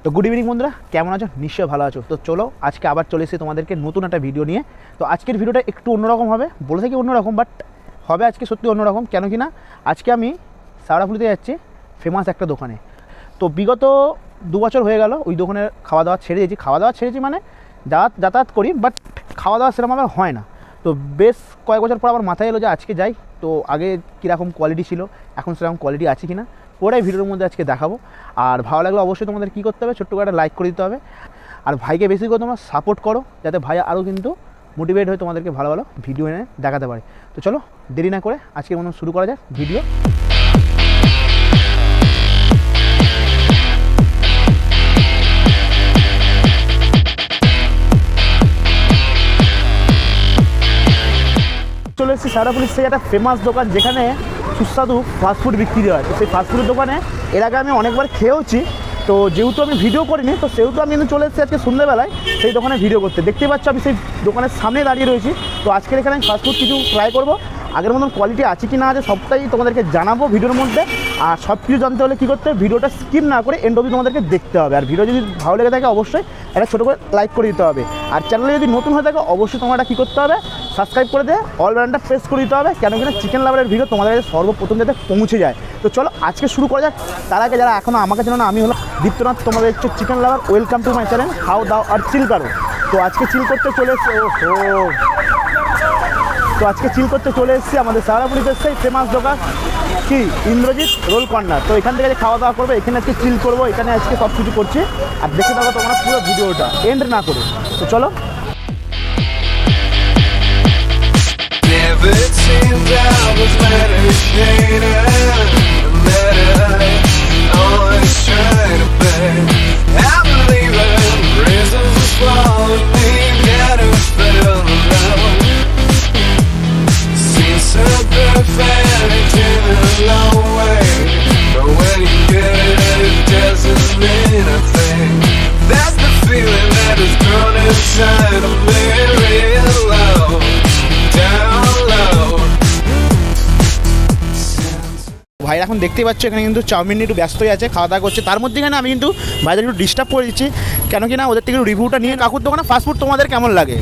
তো good evening বন্ধুরা, কেমন আছো? নিশ্চয়ই ভালো আছো। তো চলো আজকে আবার চলে এসেছি তোমাদেরকে নতুন একটা ভিডিও নিয়ে। তো আজকের ভিডিওটা একটু অন্যরকম হবে, বলে থাকি অন্যরকম, বাট হবে আজকে সত্যি অন্যরকম। কেন কি না, আজকে আমি শেওড়াফুলিতে যাচ্ছি ফেমাস একটা দোকানে। তো বিগত 2 বছর হয়ে গেল ওই দোকানে খাওয়া দাওয়া ছেড়ে দিয়েছি, মানে যাতায়াত করি, বাট খাওয়া দাওয়া সেরকম আমার হয় না। তো বেশ কয়েক বছর পর আবার মাথায় এলো যে আজকে যাই। তো আগে কীরকম কোয়ালিটি ছিল, এখন সেরকম কোয়ালিটি আছে কি না ওটাই ভিডিওর মধ্যে আজকে দেখাবো। আর ভালো লাগলে অবশ্যই তোমাদের কী করতে হবে, ছোট্ট করে একটা লাইক করে দিতে হবে। আর ভাইকে বেশি করে তোমরা সাপোর্ট করো, যাতে ভাই আরও কিন্তু মোটিভেট হয়ে তোমাদেরকে ভালো ভালো ভিডিও এনে দেখাতে পারে। তো চলো দেরি না করে আজকে মনে শুরু করা যাক ভিডিও। চলে এসেছি শেওড়াফুলির সেই একটা ফেমাস দোকান, যেখানে সুস্বাদু ফাস্টফুড বিক্রি হয়। তো সেই ফাস্টফুডের দোকানে এর আগে আমি অনেকবার খেয়েওছি। তো যেহেতু আমি ভিডিও করিনি, তো সেহেতু আমি কিন্তু চলে এসেছি আজকে সন্ধ্যেবেলায় সেই দোকানে ভিডিও করতে। দেখতে পাচ্ছ আমি সেই দোকানের সামনে দাঁড়িয়ে রয়েছি। তো আজকের এখানে আমি ফাস্টফুড কিছু ট্রাই করবো, আগের মতন কোয়ালিটি আছে কি না আছে সবটাই তোমাদেরকে জানাবো ভিডিওর মধ্যে। আর সব কিছু জানতে হলে কী করতে হবে, ভিডিওটা স্কিপ না করে এন্ড অবধি তোমাদেরকে দেখতে হবে। আর ভিডিও যদি ভালো লেগে থাকে অবশ্যই একটা ছোটো করে লাইক করে দিতে হবে। আর চ্যানেলে যদি নতুন হয়ে থাকে অবশ্যই তোমরা কী করতে হবে, সাবস্ক্রাইব করে দিয়ে অল বাটনটা প্রেস করে দিতে হবে। কেন কিনা চিকেন লাভারের ভিডিও তোমাদের কাছে সর্বপ্রথম যাতে পৌঁছে যায়। তো চলো আজকে শুরু করা যাক। তার আগে যারা এখনও আমাকে জানো না, আমি হলো দীপ্তনাথ, তোমাদের হচ্ছে chicken lover. Welcome to my channel খাও দাও আর চিল করো। তো আজকে চিল করতে চলে এসেছি আমাদের শেওড়াফুলিতে সেই ফেমাস দোকান কি ইন্দ্রজিৎ রোল কর্নার। তো এখান থেকে খাওয়া দাওয়া করবো, এখানে আজকে চিল করবো, এখানে আজকে সব কিছু করছি। আর দেখে থাকো তোমরা পুরো ভিডিওটা এন্ড না করে। তো চলো। Never seemed I was always trying to pay. I believe in reasons to swallow me, gotta feel alone. Seems so perfect in a long way, but when you get it, it doesn't mean a thing. That's the feeling that is grown inside of me, real low, down low. ভাই এখন দেখতেই পাচ্ছ এখানে কিন্তু chowmein নিয়ে একটু ব্যস্তই আছে, খাওয়া দাওয়া করছে। তার মধ্যে এখানে আমি কিন্তু ভাইদের একটু ডিস্টার্ব করে দিচ্ছি, কেন কি না ওদের থেকে রিভিউটা নিয়ে। কাকুর দোকানে ফাস্টফুড তোমাদের কেমন লাগে?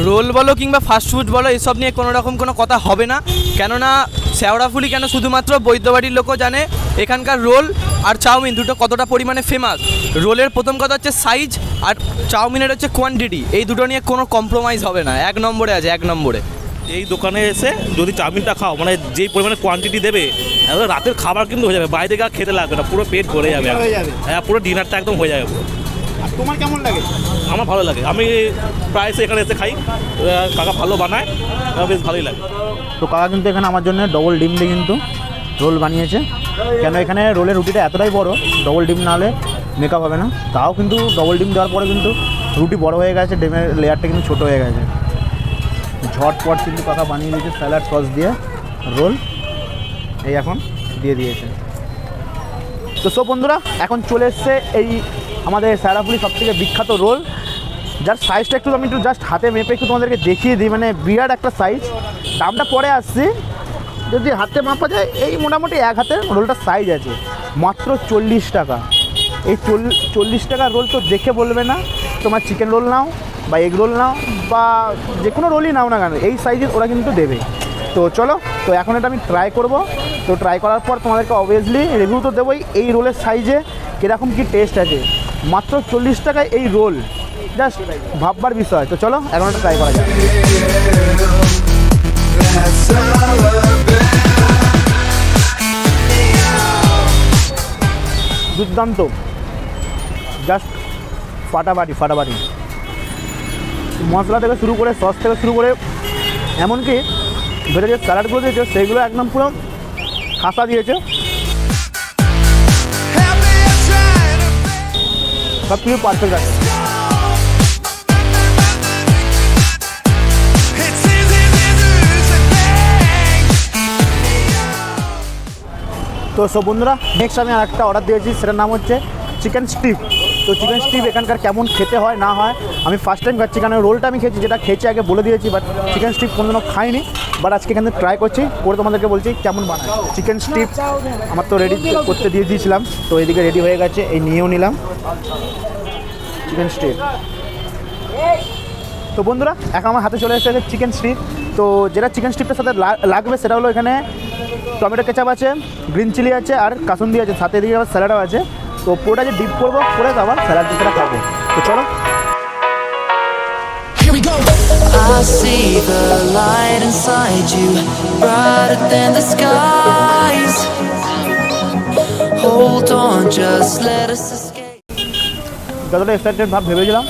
রোল বলো কিংবা ফাস্টফুড বলো, এসব নিয়ে কোনো রকম কোনো কথা হবে না। কেননা শেওড়াফুলি কেন শুধুমাত্র বৈদ্যবাড়ির লোকও জানে এখানকার রোল আর চাউমিন দুটো কতটা পরিমাণে ফেমাস। রোলের প্রথম কথা হচ্ছে সাইজ, আর চাউমিনের হচ্ছে কোয়ান্টিটি। এই দুটো নিয়ে কোনো কম্প্রোমাইজ হবে না, 1 নম্বরে আছে, 1 নম্বরে। এই দোকানে এসে যদি চাউমিনটা খাও, মানে যেই পরিমাণে কোয়ান্টিটি দেবে, রাতের খাবার কিন্তু হয়ে যাবে, বাইরে গিয়ে খেতে লাগবে না, পুরো পেট ভরে যাবে। হ্যাঁ, পুরো ডিনারটা একদম হয়ে যাবে। আর তোমার কেমন লাগে? আমার ভালো লাগে, আমি প্রায় এখানে এসে খাই। কাকা ভালো বানায়, বেশ ভালোই লাগে। তো কাকা কিন্তু এখানে আমার জন্য ডবল ডিম দিয়ে কিন্তু রোল বানিয়েছে। কেন এখানে রোলের রুটিটা এতটাই বড়, ডবল ডিম না হলে মেকআপ হবে না। তাও কিন্তু ডবল ডিম দেওয়ার পরে কিন্তু রুটি বড় হয়ে গেছে, ডিমের লেয়ারটা কিন্তু ছোটো হয়ে গেছে। ঝটপট কিন্তু কাকা বানিয়ে দিয়েছে স্যালাড সস দিয়ে রোল, এই এখন দিয়ে দিয়েছে। তো সব বন্ধুরা এখন চলে এসছে এই আমাদের শেওড়াফুলি সবথেকে বিখ্যাত রোল, যার সাইজটা একটু আমি জাস্ট হাতে মেপে একটু তোমাদেরকে দেখিয়ে দিই। মানে বিরাট একটা সাইজ। দামটা পরে আসছি, যদি হাতে মাপা যায় এই মোটামুটি 1 হাতের রোলটার সাইজ আছে, মাত্র 40 টাকা। এই 40 টাকার রোল তো দেখে বলবে না তোমার চিকেন রোল নাও বা এগ রোল নাও বা যে কোনো রোলই নাও না কেন, এই সাইজের ওরা কিন্তু দেবে। তো চলো, তো এখন এটা আমি ট্রাই করব। তো ট্রাই করার পর তোমাদেরকে অবভিয়াসলি রিভিউ তো দেবোই এই রোলের সাইজে কীরকম কী টেস্ট আছে। মাত্র 40 টাকায় এই রোল, জাস্ট ভাববার বিষয়। তো চলো এখন এটা ট্রাই করা যায়। দুর্দান্ত, জাস্ট ফাটাফাটি। মশলা থেকে শুরু করে সস থেকে শুরু করে এমনকি ভেতরে যে স্যালাডগুলো দিয়েছে সেইগুলো একদম পুরো খাসা দিয়েছে। সব কিছু পারফেক্ট আছে। তো সব বন্ধুরা নেক্সট আমি আর একটা অর্ডার দিয়েছি, সেটার নাম হচ্ছে চিকেন স্টিপ। তো চিকেন স্টিপ এখানকার কেমন খেতে হয় না হয় আমি ফার্স্ট টাইম খাচ্ছি, কারণ রোলটা আমি খেয়েছি, যেটা খেয়েছি আগে বলে দিয়েছি, বাট চিকেন স্টিপ কোনোদিনও খাইনি। বাট আজকে এখানে ট্রাই করছি, করে তোমাদেরকে বলছি কেমন বানায়। চিকেন স্টিপ আমার তো রেডি করতে দিয়ে দিয়েছিলাম, তো এদিকে রেডি হয়ে গেছে, এই নিয়েও নিলাম। Chicken stick. তো বন্ধুরা এখন আমার হাতে চলে এসেছে চিকেন স্টিক। তো যেটা চিকেন স্টিকটার সাথে লাগবে সেটা হলো এখানে টমেটো কেচাপ আছে, গ্রিন চিলি আছে আর কাসুন্দি আছে, সাথে এদিকে আবার স্যালাডও আছে। তো পুরোটা যে ডিপ করবো করে আবার স্যালাড দিয়ে খাবো। তো চলো। I see the light inside you, brighter than the skies. Hold on, just let us escape. যতটা এক্সাইটেড ভাব ভেবেছিলাম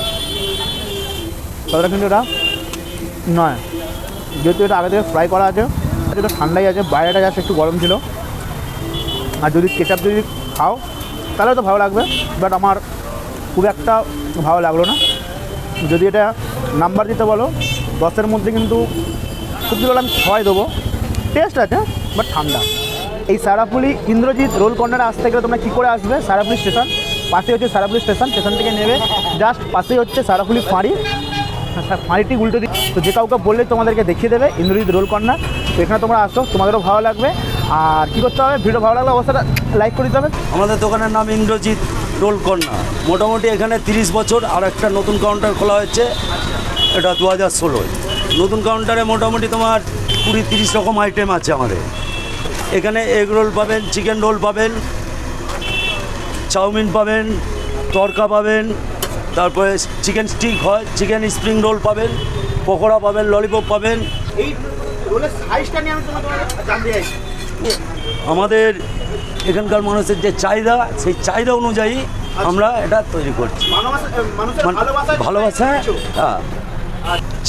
ততটা কিন্তু এটা নয়, যেহেতু এটা আগে থেকে ফ্রাই করা আছে, এটা ঠান্ডাই আছে, বাইরেটা জাস্ট একটু গরম ছিল। আর যদি কেচাপ যদি খাও তাহলে তো ভালো লাগবে, বাট আমার খুব একটা ভালো লাগলো না। যদি এটা নাম্বার দিতে বলো 10-এর মধ্যে কিন্তু খুব ভালো আমি 6 দেবো। টেস্ট আছে বাট ঠান্ডা। এই সারাপুলি ইন্দ্রজিৎ রোল কর্নারে আসতে গেলে তোমরা কী করে আসবে? সারাপুলি স্টেশন, পাশে হচ্ছে সারাপুলি স্টেশন, স্টেশন থেকে নেবে জাস্ট পাশেই হচ্ছে সারাপুলি ফাঁড়ি, ফাঁড়িটি উল্টো দিক। তো যে কাউকে বললে তোমাদেরকে দেখিয়ে দেবে ইন্দ্রজিৎ রোল কর্নার। তো এখানে তোমরা আসো, তোমাদেরও ভালো লাগবে। আর কী করতে হবে, ভিডিও ভালো লাগলে অবশ্যই লাইক করে দিতে হবে। আমাদের দোকানের নাম ইন্দ্রজিৎ রোল কর্নার। মোটামুটি এখানে 30 বছর। আর একটা নতুন কাউন্টার খোলা হয়েছে, এটা 2016। নতুন কাউন্টারে মোটামুটি তোমার 20-30 রকম আইটেম আছে আমাদের এখানে। এগ রোল পাবেন, চিকেন রোল পাবেন, চাউমিন পাবেন, তড়কা পাবেন, তারপরে চিকেন স্টিক হয়, চিকেন স্প্রিং রোল পাবেন, পকোড়া পাবেন, ললিপপ পাবেন। এই রোলের সাইজটা নিয়ে আমি তোমাকে জানতে চাইছি। আমাদের এখানকার মানুষের যে চাহিদা, সেই চাহিদা অনুযায়ী আমরা এটা তৈরি করছি। ভালোবাসা। হ্যাঁ,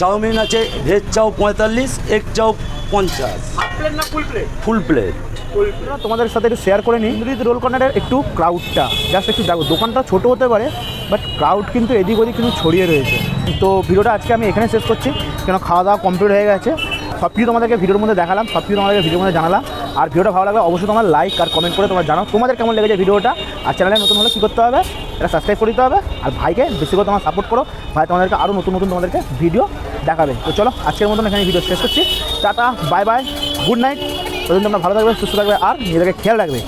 চাউমিন আছে, ভেজ চাউ 45, এগ চাউ 50, ফুল প্লেট। তোমাদের সাথে একটু শেয়ার করে নিই ইন্দ্রজিৎ রোল কর্নারের একটু ক্রাউডটা, জাস্ট একটু দেখো। দোকানটা ছোটো হতে পারে বাট ক্রাউড কিন্তু এদিক ওদিক কিন্তু ছড়িয়ে রয়েছে। তো ভিডিওটা আজকে আমি এখানে শেষ করছি, কেন খাওয়া দাওয়া কমপ্লিট হয়ে গেছে। সব কিছু তোমাদেরকে ভিডিওর মধ্যে দেখালাম, সব কিছু তোমাদেরকে ভিডিওর মধ্যে জানালাম। আর ভিডিওটা ভালো লাগলে অবশ্যই তোমার লাইক আর কমেন্ট করে তোমার জানাও তোমাদের কেমন লেগেছে ভিডিওটা। আর চ্যানেলে নতুন হলে কী করতে হবে, এটা সাবস্ক্রাইব করে দিতে হবে। আর ভাইকে বেশি করে তোমার সাপোর্ট করো, ভাই তোমাদেরকে আরও নতুন নতুন তোমাদেরকে ভিডিও দেখাবে। তো চলো আজকের মতন এখানে ভিডিও শেষ করছি। Tata, bye bye, good night. ততদিন তোমরা ভালো থাকবে, সুস্থ থাকবে আর নিজেদেরকে খেয়াল রাখবে।